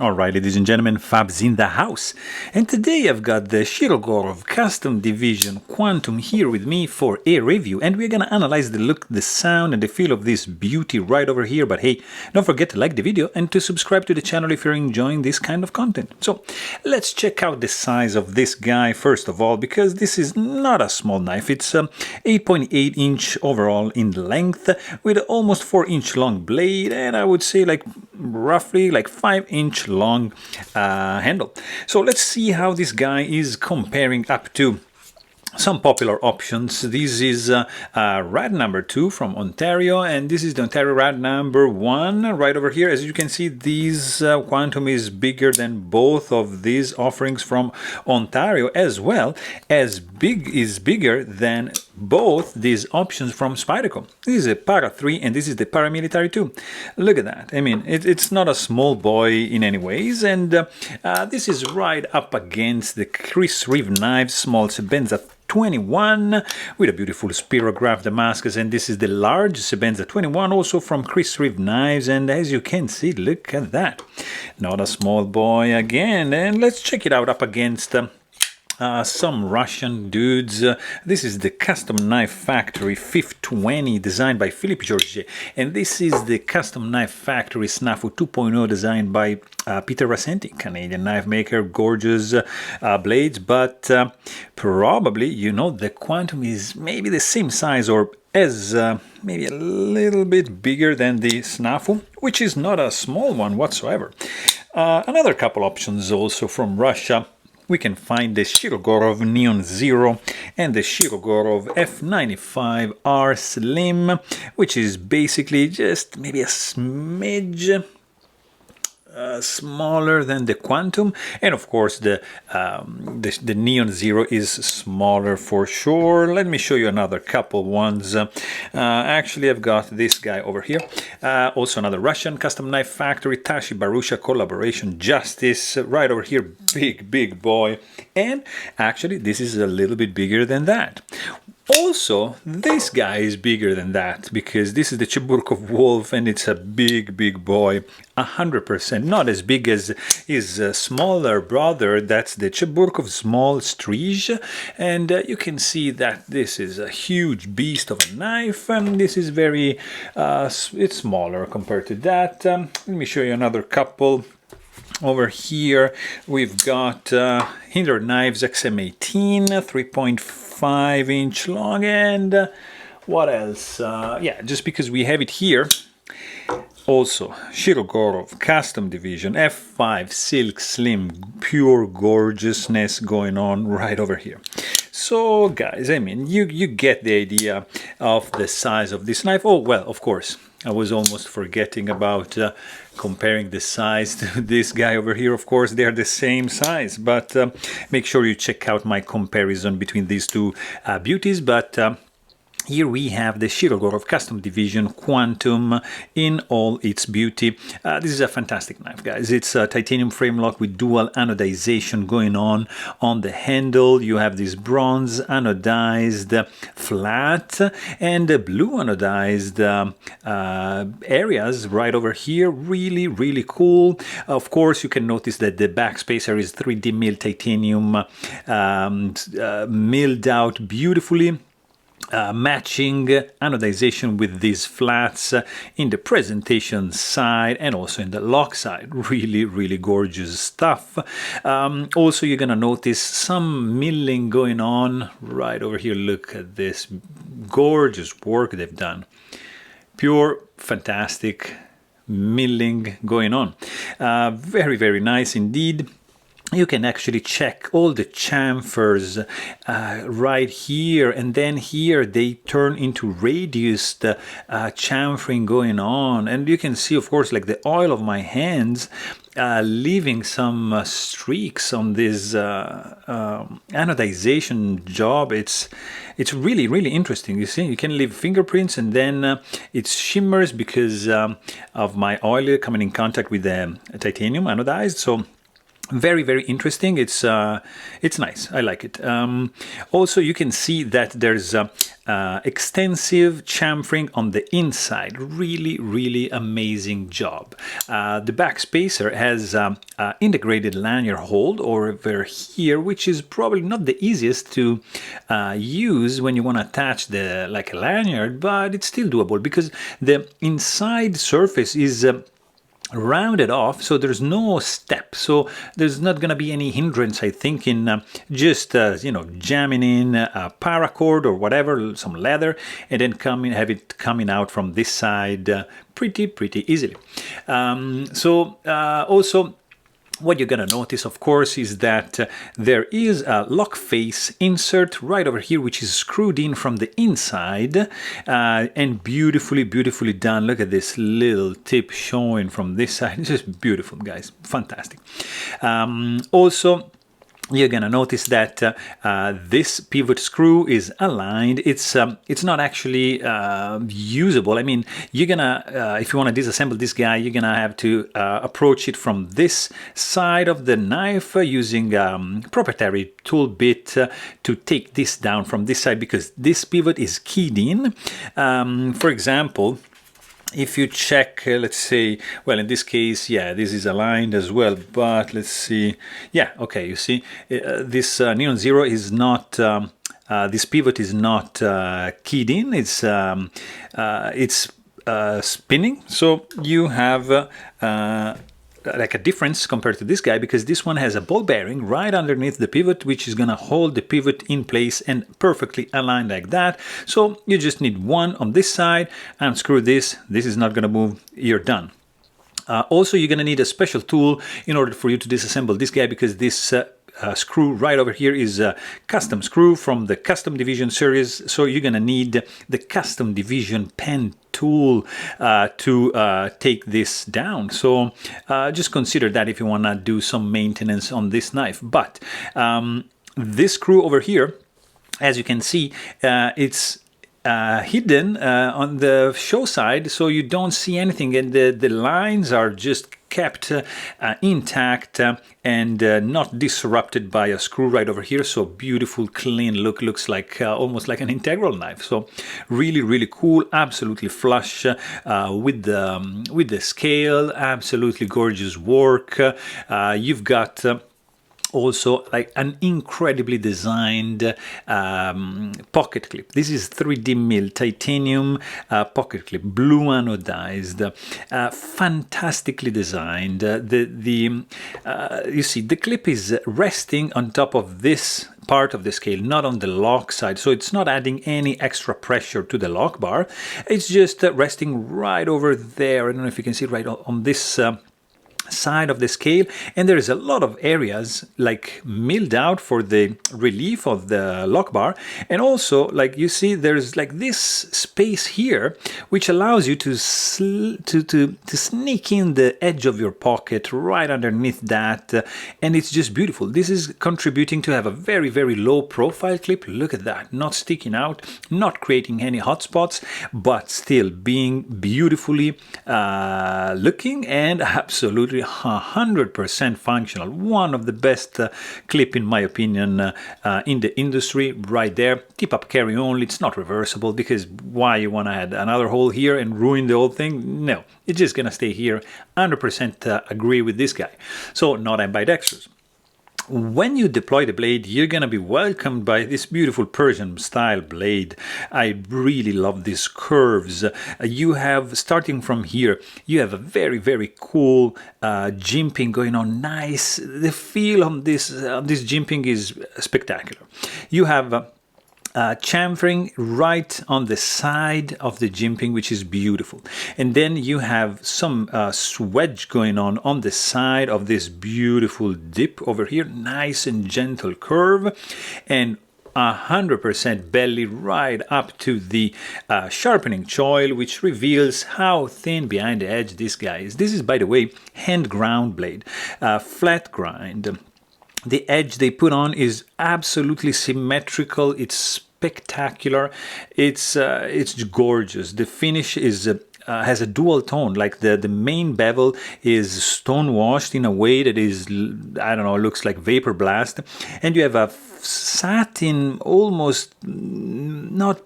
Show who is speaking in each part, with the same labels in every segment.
Speaker 1: Alright, ladies and gentlemen, Fab's in the house. And today I've got the Shirogorov Custom Division Quantum here with me for a review. And we're gonna analyze the look, the sound, and the feel of this beauty right over here. But hey, don't forget to like the video and to subscribe to the channel if you're enjoying this kind of content. So let's check out the size of this guy first of all, because this is not a small knife. It's 8.8 inch overall in length with almost 4-inch long blade, and I would say like roughly like 5-inch long handle. So let's see how this guy is comparing up to some popular options. This is rad number 2 from Ontario, and this is the Ontario rad number 1 right over here. As you can see, this Quantum is bigger than both of these offerings from Ontario, as well as bigger than both these options from Spyderco. This is a Para 3 and this is the Paramilitary 2. Look at that. I mean, it's not a small boy in any ways, and this is right up against the Chris Reeve knives, small Sebenza 21 with a beautiful spirograph Damascus, and this is the large Sebenza 21 also from Chris Reeve Knives. And as you can see, look at that, not a small boy again. And let's check it out up against some Russian dudes. This is the Custom Knife Factory 520 designed by Philippe Georget, and this is the Custom Knife Factory Snafu 2.0 designed by Peter Rassenti, Canadian knife maker. Gorgeous blades, but probably, you know, the Quantum is maybe the same size or as maybe a little bit bigger than the Snafu, which is not a small one whatsoever. Another couple options also from Russia. We can find the Shirogorov Neon Zero and the Shirogorov F95R Slim, which is basically just maybe a smidge smaller than the Quantum, and of course the Neon Zero is smaller for sure. Let me show you another couple ones. Actually, I've got this guy over here, also another Russian Custom Knife Factory Tashi Barusha Collaboration Justice right over here. Big boy, and actually this is a little bit bigger than that. Also, this guy is bigger than that, because this is the Cheburkov Wolf, and it's a big boy, 100%. Not as big as his smaller brother, that's the Cheburkov Small Strige, and you can see that this is a huge beast of a knife, and this is very, it's smaller compared to that. Let me show you another couple. Over here, we've got Hinder Knives XM18, 3.5-inch long, and what else? Yeah, just because we have it here. Also, Shirogorov Custom Division F5 Silk Slim, pure gorgeousness going on right over here. So, guys, I mean, you get the idea of the size of this knife. Oh, well, of course, I was almost forgetting about comparing the size to this guy over here. Of course, they're the same size, but make sure you check out my comparison between these two beauties. But here we have the Shirogorov Custom Division Quantum in all its beauty. This is a fantastic knife, guys. It's a titanium frame lock with dual anodization going on the handle. You have this bronze anodized flat and blue anodized areas right over here. Really cool. Of course, you can notice that the backspacer is 3D milled titanium, milled out beautifully. Matching anodization with these flats in the presentation side and also in the lock side. Really gorgeous stuff. Also, you're gonna notice some milling going on right over here. Look at this gorgeous work they've done. Pure fantastic milling going on. Very nice indeed. You can actually check all the chamfers right here, and then here they turn into radiused chamfering going on, and you can see, of course, like the oil of my hands leaving some streaks on this anodization job. It's really interesting. You see, you can leave fingerprints, and then it shimmers because of my oil coming in contact with the titanium anodized. So Very, very interesting. It's nice. I like it. Also, you can see that there's extensive chamfering on the inside. Really, really amazing job. The back spacer has integrated lanyard hold over here, which is probably not the easiest to use when you want to attach like a lanyard, but it's still doable because the inside surface is rounded off, so there's no step, so there's not going to be any hindrance, I think, in just jamming in a paracord or whatever, some leather, and then have it coming out from this side pretty easily. Also, what you're going to notice, of course, is that there is a lock face insert right over here, which is screwed in from the inside and beautifully done. Look at this little tip showing from this side. It's just beautiful, guys. Fantastic. Also, you're gonna notice that this pivot screw is aligned. It's not actually usable. I mean, you're gonna if you want to disassemble this guy, you're gonna have to approach it from this side of the knife using proprietary tool bit to take this down from this side, because this pivot is keyed in. For example, if you check, let's say, well, in this case, yeah, this is aligned as well, but let's see, yeah, okay, you see, this neon zero is not, this pivot is not keyed in, it's spinning, so you have like a difference compared to this guy, because this one has a ball bearing right underneath the pivot, which is going to hold the pivot in place and perfectly aligned like that. So you just need one on this side, unscrew this is not going to move, you're done. Also, you're going to need a special tool in order for you to disassemble this guy, because this screw right over here is a custom screw from the Custom Division series, so you're going to need the Custom Division pen tool to take this down. So just consider that if you want to do some maintenance on this knife. But this screw over here, as you can see, it's hidden on the show side, so you don't see anything, and the lines are just kept intact and not disrupted by a screw right over here. So beautiful, clean look, looks like almost like an integral knife. So really cool, absolutely flush with the scale, absolutely gorgeous work. You've got also like an incredibly designed pocket clip. This is 3D mill titanium pocket clip, blue anodized, fantastically designed. You see the clip is resting on top of this part of the scale, not on the lock side, so it's not adding any extra pressure to the lock bar. It's just resting right over there. I don't know if you can see right on this side of the scale, and there is a lot of areas like milled out for the relief of the lock bar, and also like you see there's like this space here which allows you to sneak in the edge of your pocket right underneath that, and it's just beautiful. This is contributing to have a very low profile clip. Look at that, not sticking out, not creating any hot spots, but still being beautifully looking and absolutely 100% functional. One of the best clip, in my opinion, in the industry right there. Tip up carry only. It's not reversible, because why you want to add another hole here and ruin the whole thing? No, it's just gonna stay here. 100% agree with this guy. So not ambidextrous. When you deploy the blade, you're going to be welcomed by this beautiful Persian style blade. I really love these curves. You have, starting from here, you have a very cool jimping going on. Nice. The feel on this jimping is spectacular. You have chamfering right on the side of the jimping, which is beautiful, and then you have some swedge going on the side of this beautiful dip over here. Nice and gentle curve, and 100% belly right up to the sharpening choil, which reveals how thin behind the edge this guy is. This is, by the way, hand ground blade, flat grind. The edge they put on is absolutely symmetrical. It's spectacular. It's gorgeous. The finish is has a dual tone, like the main bevel is stone washed in a way that is, I don't know, looks like vapor blast, and you have a satin, almost not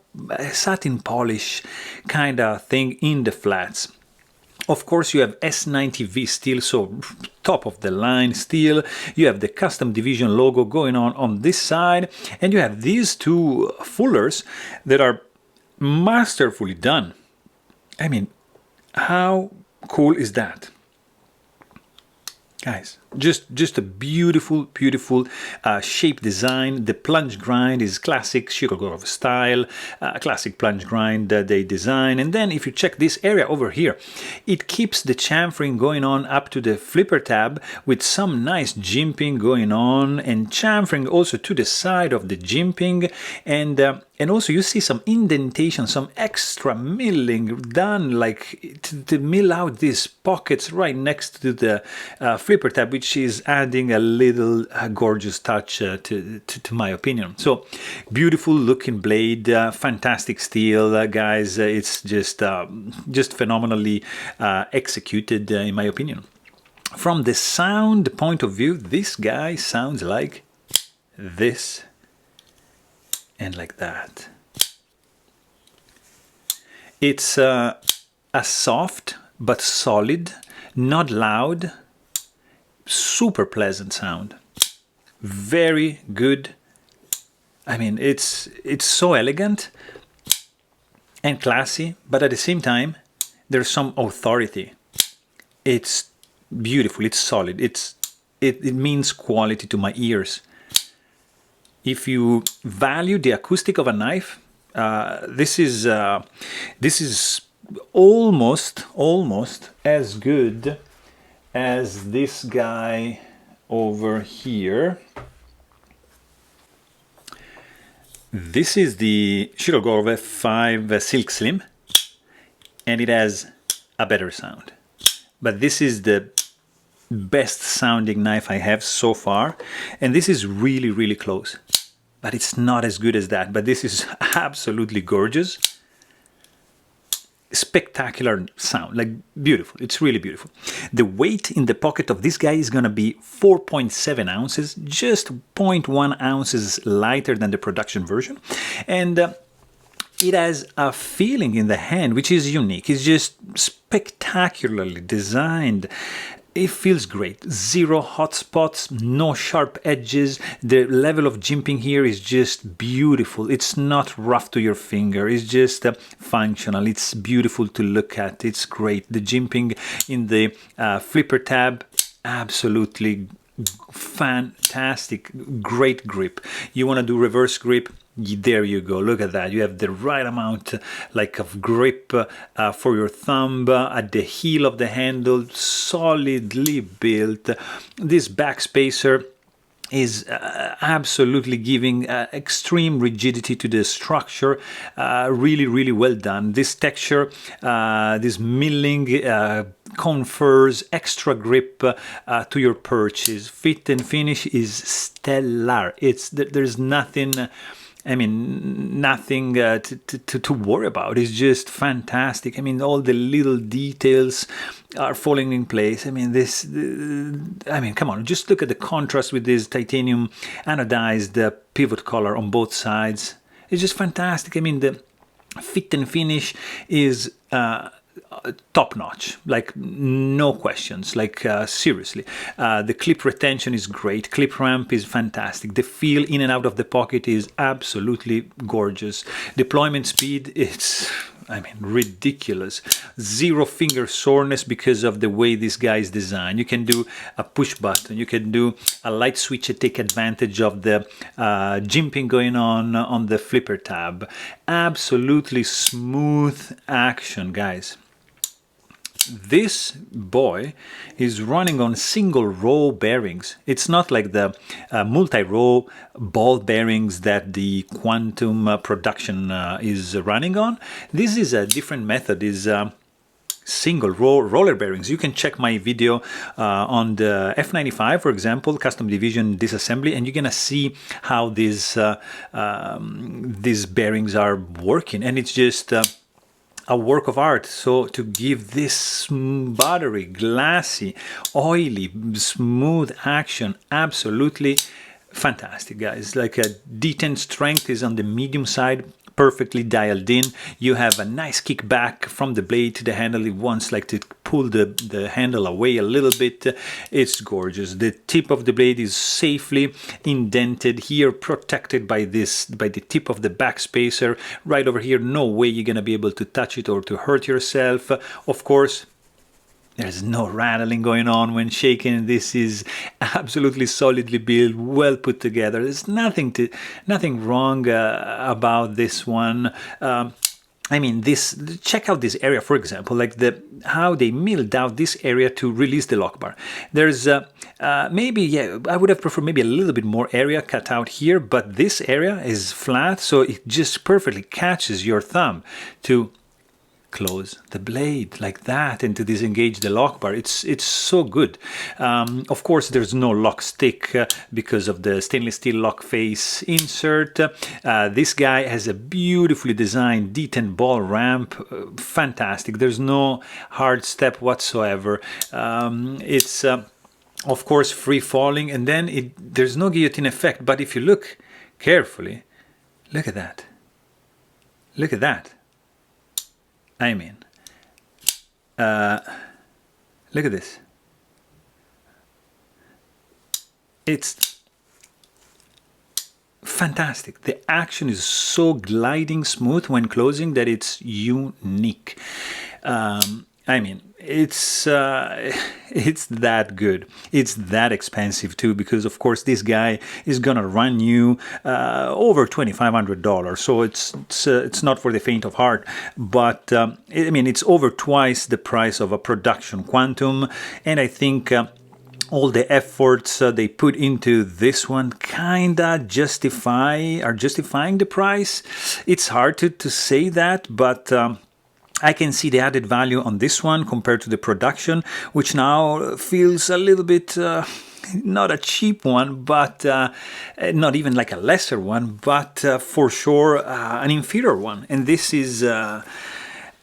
Speaker 1: satin polish kind of thing in the flats. Of course, you have S90V steel, so top of the line steel. You have the custom division logo going on this side, and you have these two fullers that are masterfully done. I mean, how cool is that? Guys, just a beautiful, beautiful shape design. The plunge grind is classic Shirogorov style, classic plunge grind that they design. And then if you check this area over here, it keeps the chamfering going on up to the flipper tab with some nice jimping going on, and chamfering also to the side of the jimping. And also you see some indentation, some extra milling done, like to mill out these pockets right next to the flipper tab, which is adding a little gorgeous touch to my opinion. So beautiful looking blade, fantastic steel, guys. It's just phenomenally executed, in my opinion. From the sound point of view, this guy sounds like this and like that. It's a soft but solid, not loud, super pleasant sound. Very good. I mean, it's so elegant and classy, but at the same time, there's some authority. It's beautiful. It's solid. It means quality to my ears. If you value the acoustic of a knife, this is almost as good as this guy over here. This is the Shirogorov F5 Silk Slim, and it has a better sound. But this is the best sounding knife I have so far, and this is really, really close. But it's not as good as that. But this is absolutely gorgeous. Spectacular sound, like beautiful. It's really beautiful. The weight in the pocket of this guy is going to be 4.7 ounces, just 0.1 ounces lighter than the production version. And it has a feeling in the hand which is unique. It's just spectacularly designed. It feels great. Zero hot spots, no sharp edges. The level of jimping here is just beautiful. It's not rough to your finger. It's just functional. It's beautiful to look at. It's great. The jimping in the flipper tab, absolutely fantastic. Great grip. You want to do reverse grip? There you go. Look at that. You have the right amount like of grip for your thumb at the heel of the handle, solidly built. This back spacer is absolutely giving extreme rigidity to the structure. Really, really well done. This texture, this milling confers extra grip to your purchase. Fit and finish is stellar. There's nothing. I mean, nothing to worry about. It's just fantastic. I mean, all the little details are falling in place. I mean, come on, just look at the contrast with this titanium anodized pivot collar on both sides. It's just fantastic. I mean, the fit and finish is top notch, like no questions, like seriously. The clip retention is great. Clip ramp is fantastic. The feel in and out of the pocket is absolutely gorgeous. Deployment speed, it's, I mean, ridiculous. Zero finger soreness because of the way this guy is designed. You can do a push button. You can do a light switch to take advantage of the jimping going on the flipper tab. Absolutely smooth action, guys. This boy is running on single row bearings. It's not like the multi-row ball bearings that the Quantum production is running on. This is a different method. Is single row roller bearings. You can check my video on the F95, for example, custom division disassembly, and you're gonna see how these bearings are working, and it's just a work of art. So to give this buttery, glassy, oily, smooth action, absolutely fantastic, guys. Like a D10 strength is on the medium side, perfectly dialed in. You have a nice kickback from the blade to the handle. It wants like to pull the handle away a little bit. It's gorgeous. The tip of the blade is safely indented here, protected by the tip of the back spacer right over here. No way you're gonna be able to touch it or to hurt yourself. Of course, there's no rattling going on when shaking. This is absolutely solidly built, well put together. There's nothing wrong about this one. I mean, check out this area, for example, like how they milled out this area to release the lock bar. There's maybe, yeah, I would have preferred maybe a little bit more area cut out here, but this area is flat, so it just perfectly catches your thumb to close the blade like that and to disengage the lock bar. It's so good. Of course, there's no lock stick because of the stainless steel lock face insert. This guy has a beautifully designed D10 ball ramp. Fantastic. There's no hard step whatsoever. It's of course free falling, and then there's no guillotine effect, but if you look carefully, look at that. Look at that. I mean, look at this. It's fantastic. The action is so gliding smooth when closing that it's unique. I mean, it's that good. It's that expensive too, because of course this guy is gonna run you over $2,500. So it's not for the faint of heart. But I mean, it's over twice the price of a production Quantum, and I think. All the efforts they put into this one kinda are justifying the price. It's hard to say that, but I can see the added value on this one compared to the production, which now feels a little bit not a cheap one, but not even like a lesser one, but for sure an inferior one. And this is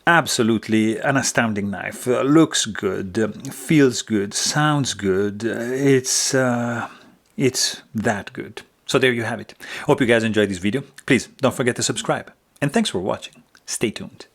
Speaker 1: absolutely an astounding knife. Looks good, feels good, sounds good. It's that good. So there you have it. Hope you guys enjoyed this video. Please don't forget to subscribe. And thanks for watching. Stay tuned.